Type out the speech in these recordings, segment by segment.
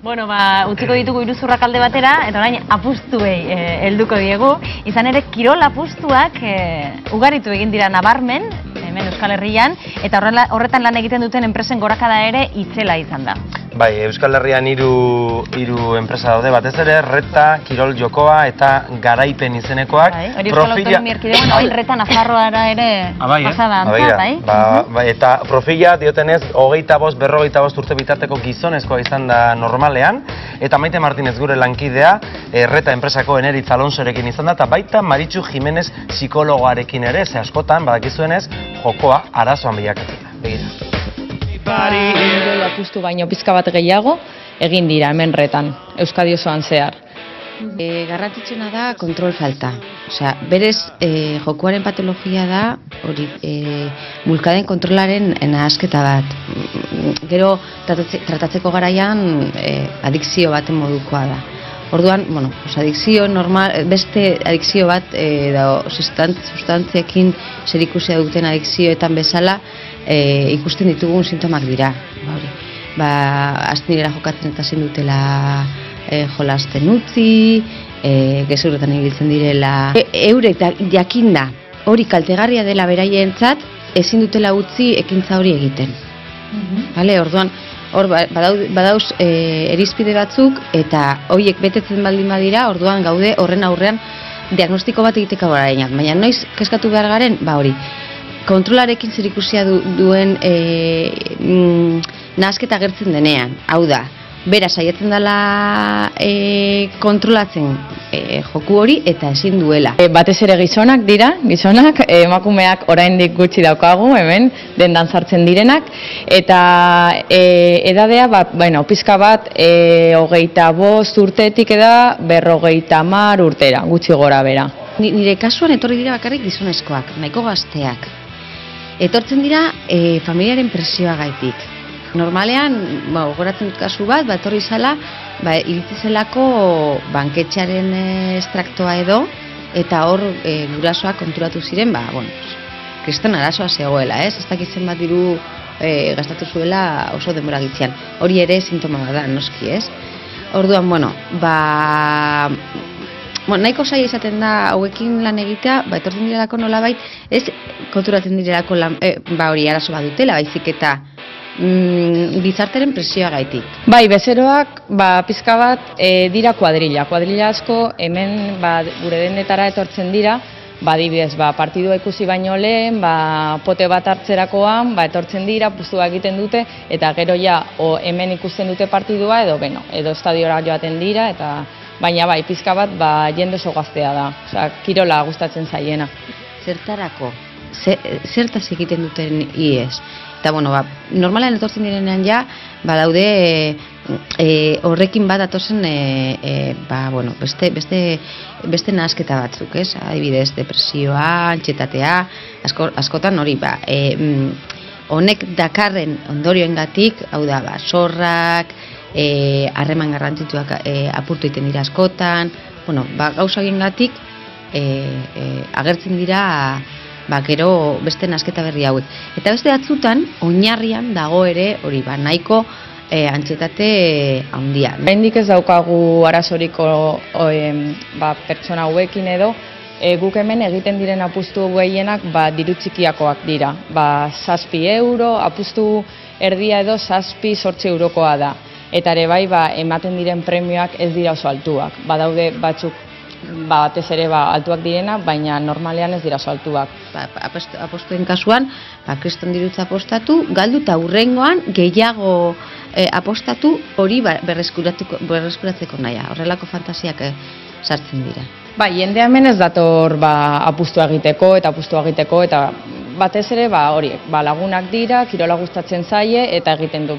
Bueno, utziko ditugu iruzurrak alde batera, eta orain apustuei helduko diegu. Izan ere, kirol apustuak ugaritu egin dira nabarmen, hemen Euskal Herrian, eta horretan lan egiten duten enpresen gorakada ere itzela izan da. Bai, Euskal Herrian hiru enpresa daude, batez ere, Reta, Kirol Jokoa eta Garaipen izenekoak. Hori Euskal Autonomia Erkidegoan, hori Reta Nafarroara ere pasada antza, bai? Eta profila diotenez, 25-45 urte bitarteko gizonezkoa izan da normalean, eta Maite Martinez gure lankidea, Reta enpresako Eneritz Alonsorekin izan da, eta baita Maritxu Jimenez psikologoarekin ere, ze askotan, badakizuenez, jokoa arazoan bilakatzea. Begira. Apustu baino pizka bat gehiago egin dira hemen Retan, Euskadi osoan zehar. Garrantzitsuna da kontrol falta. Osea, berez jokoaren patologia da hori mulkaden kontrolaren nahasketa bat. Gero tratatzeko garaian adikzio baten modukoa da. Orduan, bueno, adikzio normal, beste adikzio bat sustantziekin zerikusia duten adikzioetan bezala ikusten ditugun sintomak dira. Astinera jokatzen eta ezin dutela jolasten utzi, gezurretan ibiltzen direla. Eurek jakinda hori kaltegarria dela beraientzat, ezin dutela utzi ekintza hori egiten. Orduan, hor badauz irizpide batzuk, eta horiek betetzen baldin badira, orduan gaude horren aurrean diagnostiko bat egiteko garainak. Baina noiz kezkatu behar garen, hori, kontrolarekin zerikusia duen nahasketa agertzen denean. Hau da, bera saiatzen dela kontrolatzen joku hori eta ezin duela. Batez ere gizonak dira, emakumeak oraindik gutxi daukagu, hemen dendan sartzen direnak, eta edadea, pizka bat 25 urtetik eda 50 urtera, gutxi gora bera. Nire kasuan etorri dira bakarrik gizonezkoak, nahiko gazteak. Etortzen dira familiaren presioagaitik. Normalean, gogoratzen dut kasu bat, etorri zala, iritsi zelako banketxearen estraktoa edo, eta hor gurasoak konturatu ziren, kriston arazoa zegoela, ez dakitzen bat diru gastatu zuela oso denbora gitzean. Hori ere sintoma da, noski, ez? Orduan, nahiko zaila izaten da hauekin lan egitea, etortzen direlako nolabait, ez konturatzen direlako hori arazo bat dutela, baizik eta gizarteren presioa gaitik. Bai, bezeroak pizka bat dira kuadrilla asko hemen gure dendetara etortzen dira, adibidez, partidua ikusi baino lehen, pote bat hartzerakoan, etortzen dira, puztua egiten dute, eta gero hemen ikusten dute partidua, edo estadiora joaten dira, eta baina pizka bat jende oso gaztea da, kirola gustatzen zaiena. Zertarako, zertaz egiten duten iez. Eta, normalean etortzen direnean daude horrekin bat atozen beste nahasketa batzuk, ez? Adibidez, depresioa, antxietatea, askotan hori, honek dakarren ondorioengatik, hau da, zorrak, harreman garrantzituak apurtu egiten dira askotan, gauza horiengatik agertzen dira gero beste nahasketa berri hauek. Eta beste batzutan, oinarrian dago ere hori nahiko antsietate handia. Oraindik ez daukagu arazoriko pertsona hauekin edo, guk hemen egiten diren apustu gehienak diru txikiakoak dira. 7 euro, apustu erdia edo 7-8 eurokoa da. Eta ere ematen diren premioak ez dira oso altuak. Badaude batzuk batez ere altuak direna, baina normalean ez dira oso altuak. Apostuen kasuan, kriston dirutza apostatu, galdu eta hurrengoan gehiago apostatu hori berreskuratzeko naia. Horrelako fantasiak sartzen dira. Jendea hemen ez dator apustu egiteko, eta batez ere horiek, lagunak dira, kirola gustatzen zaie, eta egiten du.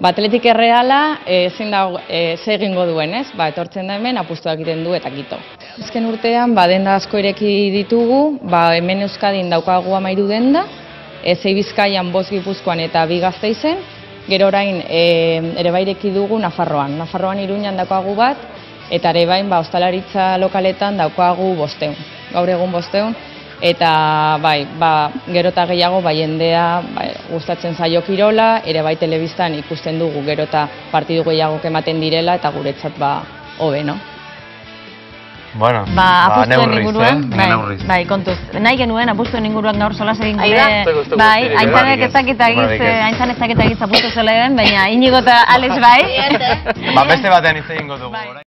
Atletik erreala, ze egingo duen, ez? Etortzen da hemen, apustu egiten du eta kito. Azken urtean, denda asko ireki ditugu, hemen Euskadin daukagu 13 denda, 6 Bizkaian, 5 Gipuzkoan eta 2 Gasteizen, gero orain ere ireki dugu Nafarroan. Nafarroan Iruñan daukagu bat, eta ere ostalaritza lokaletan daukagu 500. Gaur egun 500, eta gero eta gehiago jendea gustatzen zaio kirola, ere bai telebistan ikusten dugu gero eta partidu gehiagok ematen direla eta guretzat hobe, no? Bueno, apustuen neurriz, inguruan, neurriz. bai, kontuz. Nahi genuen apustuen inguruan gaur solas egin Aida. gure, bai, Aintzanek ez dakit apustu zela den, baina Inigo eta Alex bai. Beste batean hitz egingo dugu.